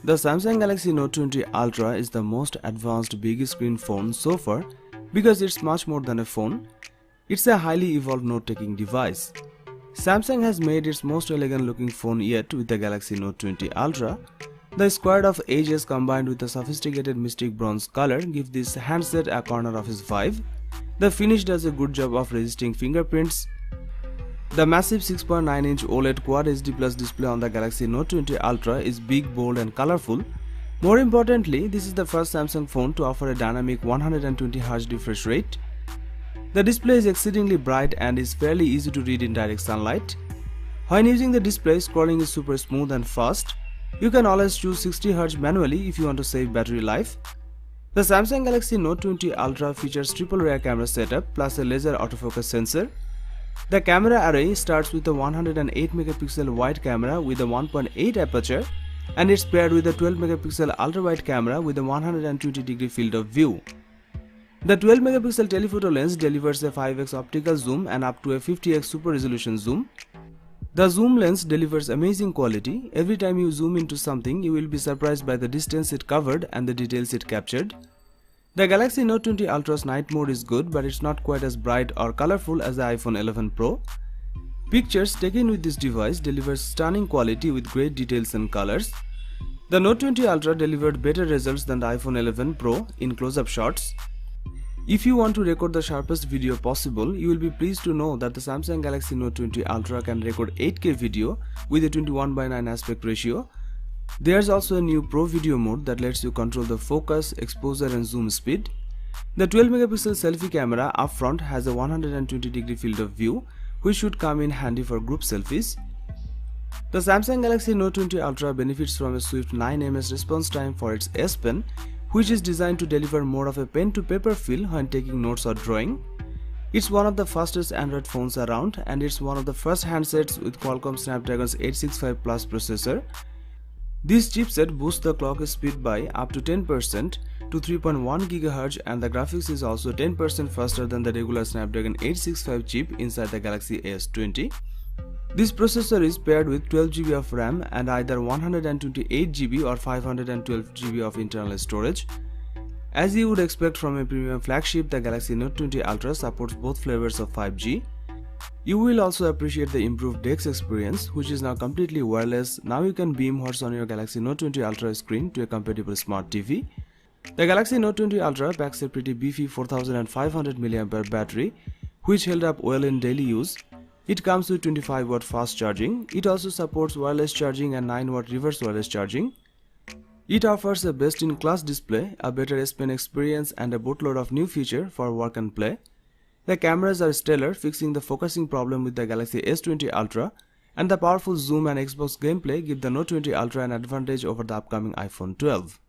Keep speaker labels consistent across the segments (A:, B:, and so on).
A: The Samsung Galaxy Note 20 Ultra is the most advanced big screen phone so far because it's much more than a phone. It's a highly evolved note-taking device. Samsung has made its most elegant looking phone yet with the Galaxy Note 20 Ultra. The squared of edges combined with the sophisticated mystic bronze color give this handset a corner office vibe. The finish does a good job of resisting fingerprints. The massive 6.9-inch OLED Quad HD Plus display on the Galaxy Note 20 Ultra is big, bold and colorful. More importantly, this is the first Samsung phone to offer a dynamic 120Hz refresh rate. The display is exceedingly bright and is fairly easy to read in direct sunlight. When using the display, scrolling is super smooth and fast. You can always choose 60Hz manually if you want to save battery life. The Samsung Galaxy Note 20 Ultra features triple rear camera setup plus a laser autofocus sensor. The camera array starts with a 108MP wide camera with a 1.8 aperture and it's paired with a 12MP ultra-wide camera with a 120° field of view. The 12MP telephoto lens delivers a 5x optical zoom and up to a 50x super resolution zoom. The zoom lens delivers amazing quality. Every time you zoom into something, you will be surprised by the distance it covered and the details it captured. The Galaxy Note 20 Ultra's night mode is good, but it's not quite as bright or colorful as the iPhone 11 Pro. Pictures taken with this device delivers stunning quality with great details and colors. The Note 20 Ultra delivered better results than the iPhone 11 Pro in close-up shots. If you want to record the sharpest video possible, you will be pleased to know that the Samsung Galaxy Note 20 Ultra can record 8K video with a 21:9 aspect ratio. There's also a new Pro Video mode that lets you control the focus, exposure and zoom speed. The 12MP selfie camera up front has a 120° field of view, which should come in handy for group selfies. The Samsung Galaxy Note 20 Ultra benefits from a swift 9ms response time for its S Pen, which is designed to deliver more of a pen-to-paper feel when taking notes or drawing. It's one of the fastest Android phones around and it's one of the first handsets with Qualcomm Snapdragon's 865 Plus processor. This chipset boosts the clock speed by up to 10% to 3.1 GHz and the graphics is also 10% faster than the regular Snapdragon 865 chip inside the Galaxy S20. This processor is paired with 12GB of RAM and either 128GB or 512GB of internal storage. As you would expect from a premium flagship, the Galaxy Note 20 Ultra supports both flavors of 5G. You will also appreciate the improved DeX experience, which is now completely wireless. Now you can beam what's on your Galaxy Note 20 Ultra screen to a compatible smart TV. The Galaxy Note 20 Ultra packs a pretty beefy 4500 mAh battery, which held up well in daily use. It comes with 25W fast charging. It also supports wireless charging and 9W reverse wireless charging. It offers a best-in-class display, a better S Pen experience and a boatload of new features for work and play. The cameras are stellar, fixing the focusing problem with the Galaxy S20 Ultra, and the powerful zoom and Xbox gameplay give the Note 20 Ultra an advantage over the upcoming iPhone 12.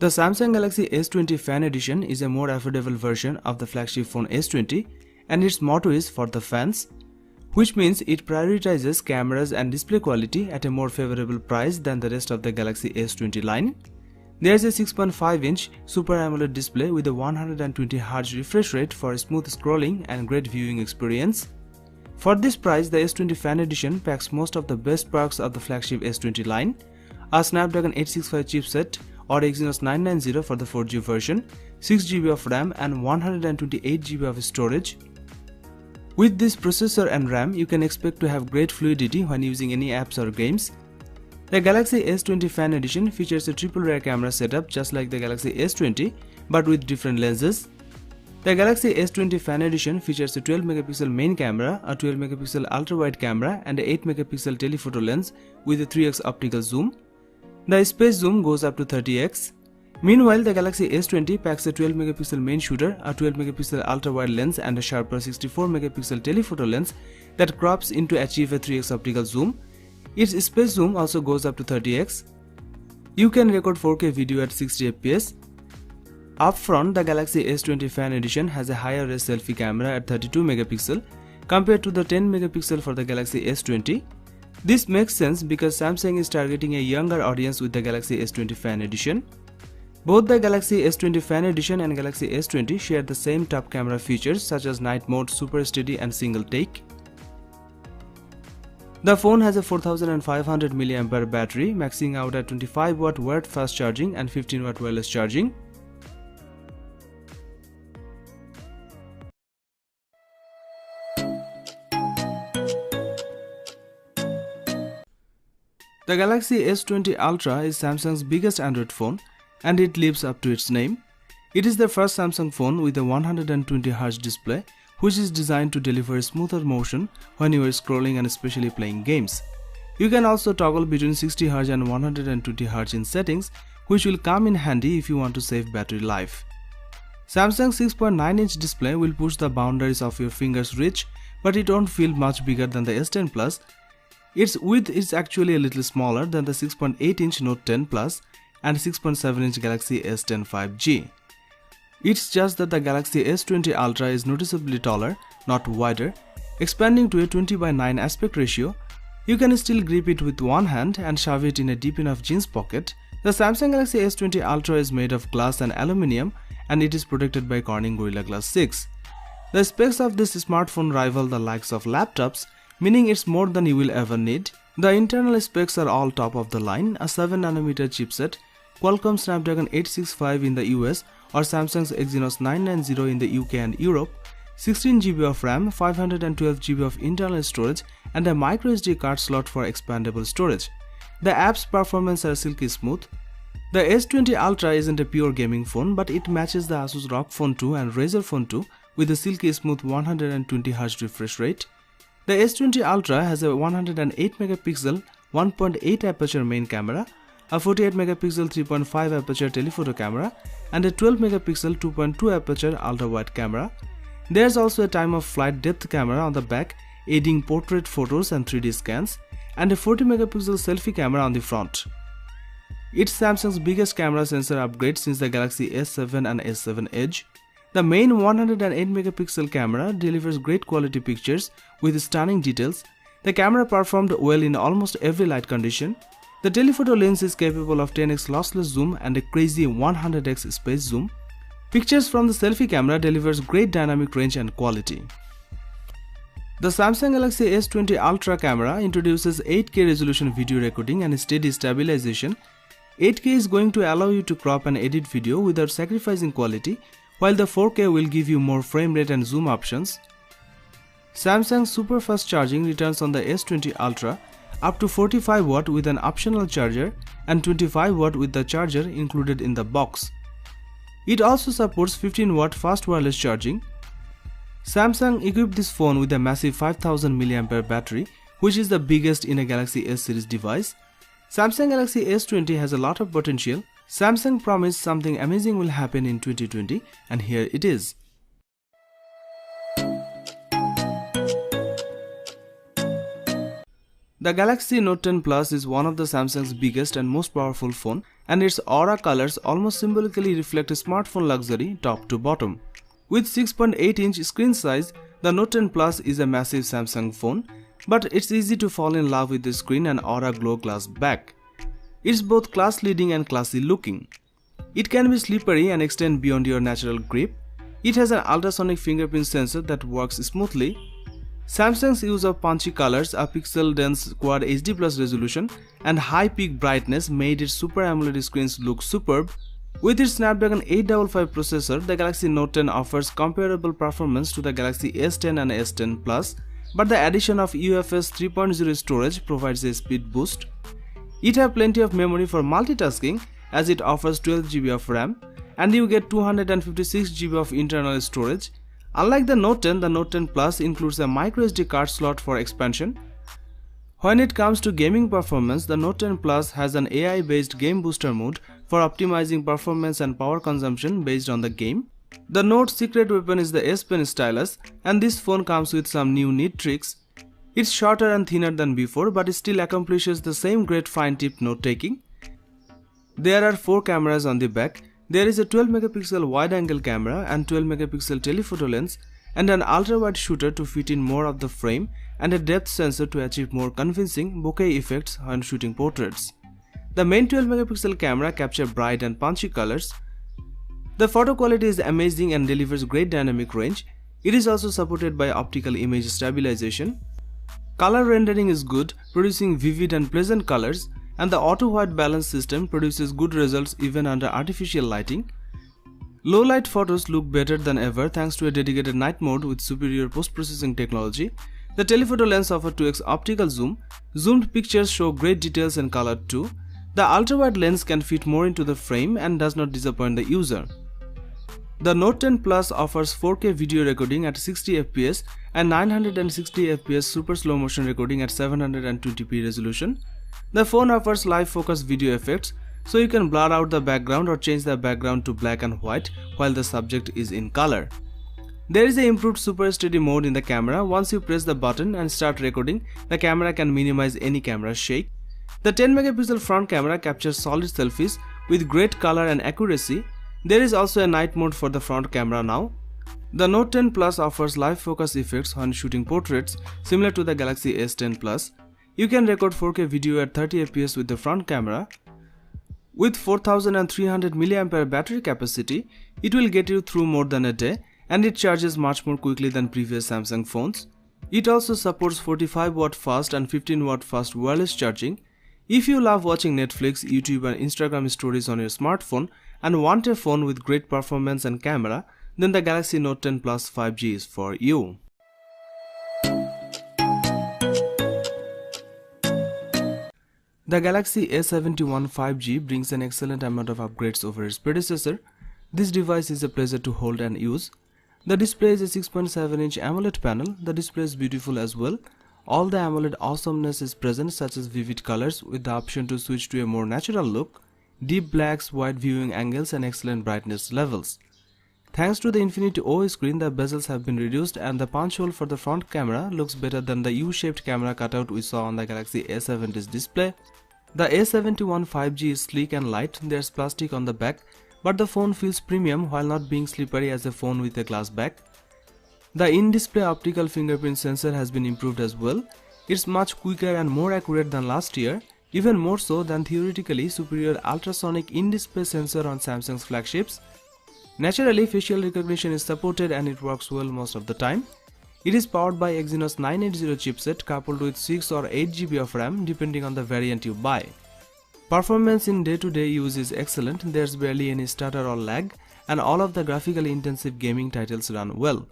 A: The Samsung Galaxy S20 Fan Edition is a more affordable version of the flagship phone S20, and its motto is "For the Fans," which means it prioritizes cameras and display quality at a more favorable price than the rest of the Galaxy S20 line. There is a 6.5-inch Super AMOLED display with a 120Hz refresh rate for smooth scrolling and great viewing experience. For this price, the S20 Fan Edition packs most of the best perks of the flagship S20 line: a Snapdragon 865 chipset or Exynos 990 for the 4G version, 6GB of RAM and 128GB of storage. With this processor and RAM, you can expect to have great fluidity when using any apps or games. The Galaxy S20 Fan Edition features a triple rear camera setup just like the Galaxy S20 but with different lenses. The Galaxy S20 Fan Edition features a 12MP main camera, a 12MP ultra-wide camera and a 8MP telephoto lens with a 3x optical zoom. The space zoom goes up to 30x. Meanwhile, the Galaxy S20 packs a 12MP main shooter, a 12MP ultra-wide lens and a sharper 64MP telephoto lens that crops in to achieve a 3x optical zoom. Its space zoom also goes up to 30x. You can record 4K video at 60fps. Up front, the Galaxy S20 Fan Edition has a higher res selfie camera at 32MP compared to the 10MP for the Galaxy S20. This makes sense because Samsung is targeting a younger audience with the Galaxy S20 Fan Edition. Both the Galaxy S20 Fan Edition and Galaxy S20 share the same top camera features such as night mode, super steady and single take. The phone has a 4500 mAh battery, maxing out at 25W wired fast charging and 15W wireless charging. The Galaxy S20 Ultra is Samsung's biggest Android phone, and it lives up to its name. It is the first Samsung phone with a 120Hz display, which is designed to deliver smoother motion when you are scrolling and especially playing games. You can also toggle between 60Hz and 120Hz in settings, which will come in handy if you want to save battery life. Samsung's 6.9-inch display will push the boundaries of your finger's reach, but it won't feel much bigger than the S10 Plus. Its width is actually a little smaller than the 6.8-inch Note 10 Plus and 6.7-inch Galaxy S10 5G. It's just that the Galaxy S20 Ultra is noticeably taller, not wider. Expanding to a 20:9 aspect ratio, you can still grip it with one hand and shove it in a deep enough jeans pocket. The Samsung Galaxy S20 Ultra is made of glass and aluminium, and it is protected by Corning Gorilla Glass 6. The specs of this smartphone rival the likes of laptops, meaning it's more than you will ever need. The internal specs are all top of the line: a 7nm chipset, Qualcomm Snapdragon 865 in the US or Samsung's Exynos 990 in the UK and Europe, 16GB of RAM, 512GB of internal storage and a microSD card slot for expandable storage. The app's performance are silky smooth. The S20 Ultra isn't a pure gaming phone, but it matches the Asus ROG Phone 2 and Razer Phone 2 with a silky smooth 120Hz refresh rate. The S20 Ultra has a 108MP 1.8 aperture main camera, a 48MP 3.5 aperture telephoto camera and a 12MP 2.2 aperture ultra-wide camera. There's also a time-of-flight depth camera on the back, aiding portrait photos and 3D scans, and a 40MP selfie camera on the front. It's Samsung's biggest camera sensor upgrade since the Galaxy S7 and S7 Edge. The main 108MP camera delivers great quality pictures with stunning details. The camera performed well in almost every light condition. The telephoto lens is capable of 10x lossless zoom and a crazy 100x space zoom. Pictures from the selfie camera delivers great dynamic range and quality. The Samsung Galaxy S20 Ultra camera introduces 8K resolution video recording and steady stabilization. 8K is going to allow you to crop and edit video without sacrificing quality, while the 4K will give you more frame rate and zoom options. Samsung's super fast charging returns on the S20 Ultra up to 45W with an optional charger and 25W with the charger included in the box. It also supports 15W fast wireless charging. Samsung equipped this phone with a massive 5000 mAh battery, which is the biggest in a Galaxy S series device. Samsung Galaxy S20 has a lot of potential. Samsung promised something amazing will happen in 2020, and here it is. The Galaxy Note 10 Plus is one of the Samsung's biggest and most powerful phone, and its aura colors almost symbolically reflect smartphone luxury top to bottom. With 6.8-inch screen size, the Note 10 Plus is a massive Samsung phone, but it's easy to fall in love with the screen and aura glow glass back. It's both class-leading and classy looking. It can be slippery and extend beyond your natural grip. It has an ultrasonic fingerprint sensor that works smoothly. Samsung's use of punchy colors, a pixel-dense Quad HD Plus resolution, and high peak brightness made its Super AMOLED screens look superb. With its Snapdragon 855 processor, the Galaxy Note 10 offers comparable performance to the Galaxy S10 and S10 Plus, but the addition of UFS 3.0 storage provides a speed boost. It has plenty of memory for multitasking, as it offers 12GB of RAM, and you get 256GB of internal storage. Unlike the Note 10, the Note 10 Plus includes a microSD card slot for expansion. When it comes to gaming performance, the Note 10 Plus has an AI-based game booster mode for optimizing performance and power consumption based on the game. The Note's secret weapon is the S Pen stylus, and this phone comes with some new neat tricks. It's shorter and thinner than before, but it still accomplishes the same great fine-tip note-taking. There are 4 cameras on the back. There is a 12MP wide-angle camera and 12MP telephoto lens, and an ultra-wide shooter to fit in more of the frame, and a depth sensor to achieve more convincing bokeh effects when shooting portraits. The main 12 megapixel camera captures bright and punchy colors. The photo quality is amazing and delivers great dynamic range. It is also supported by optical image stabilization. Color rendering is good, producing vivid and pleasant colors, and the auto white balance system produces good results even under artificial lighting. Low light photos look better than ever thanks to a dedicated night mode with superior post-processing technology. The telephoto lens offers 2x optical zoom. Zoomed pictures show great details and color too. The ultra-wide lens can fit more into the frame and does not disappoint the user. The Note 10 Plus offers 4K video recording at 60 fps and 960 fps super slow motion recording at 720p resolution. The phone offers live focus video effects, so you can blur out the background or change the background to black and white while the subject is in color. There is an improved super steady mode in the camera. Once you press the button and start recording, the camera can minimize any camera shake. The 10 megapixel front camera captures solid selfies with great color and accuracy. There is also a night mode for the front camera now. The Note 10 Plus offers live focus effects when shooting portraits similar to the Galaxy S10 Plus. You can record 4K video at 30 fps with the front camera. With 4300 mAh battery capacity, it will get you through more than a day, and it charges much more quickly than previous Samsung phones. It also supports 45W fast and 15W fast wireless charging. If you love watching Netflix, YouTube and Instagram stories on your smartphone and want a phone with great performance and camera, then the Galaxy Note 10 Plus 5G is for you. The Galaxy S71 5G brings an excellent amount of upgrades over its predecessor. This device is a pleasure to hold and use. The display is a 6.7-inch AMOLED panel. The display is beautiful as well. All the AMOLED awesomeness is present, such as vivid colors with the option to switch to a more natural look, deep blacks, wide viewing angles and excellent brightness levels. Thanks to the Infinity O screen, the bezels have been reduced and the punch hole for the front camera looks better than the U-shaped camera cutout we saw on the Galaxy S70's display. The S71 5G is sleek and light. There's plastic on the back, but the phone feels premium while not being slippery as a phone with a glass back. The in-display optical fingerprint sensor has been improved as well. It's much quicker and more accurate than last year, even more so than theoretically superior ultrasonic in-display sensor on Samsung's flagships. Naturally, facial recognition is supported and it works well most of the time. It is powered by Exynos 980 chipset coupled with 6 or 8 GB of RAM depending on the variant you buy. Performance in day-to-day use is excellent. There's barely any stutter or lag, and all of the graphically intensive gaming titles run well.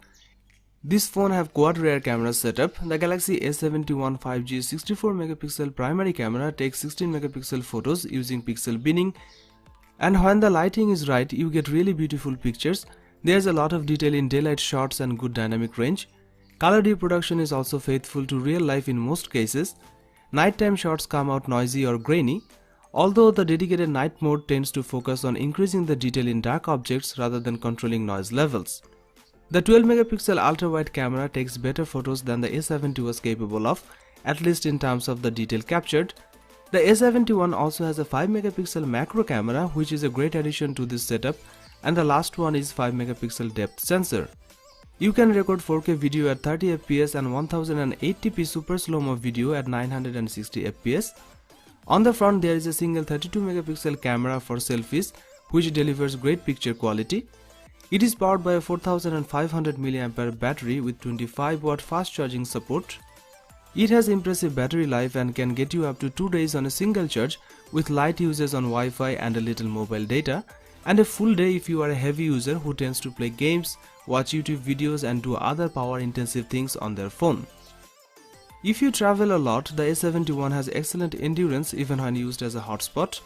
A: This phone have quad rear camera setup. The Galaxy S71 5G 64 megapixel primary camera takes 16 megapixel photos using pixel binning, and when the lighting is right, you get really beautiful pictures. There's a lot of detail in daylight shots and good dynamic range. Color reproduction is also faithful to real life in most cases. Nighttime shots come out noisy or grainy, although the dedicated night mode tends to focus on increasing the detail in dark objects rather than controlling noise levels. The 12 megapixel ultra-wide camera takes better photos than the A70 was capable of, at least in terms of the detail captured. The A71 also has a 5 megapixel macro camera, which is a great addition to this setup, and the last one is 5 megapixel depth sensor. You can record 4K video at 30 fps and 1080p super slow-mo video at 960 fps. On the front there is a single 32 megapixel camera for selfies, which delivers great picture quality. It is powered by a 4500 mAh battery with 25W fast charging support. It has impressive battery life and can get you up to 2 days on a single charge with light usage on Wi-Fi and a little mobile data, and a full day if you are a heavy user who tends to play games, watch YouTube videos and do other power intensive things on their phone. If you travel a lot, the A71 has excellent endurance even when used as a hotspot.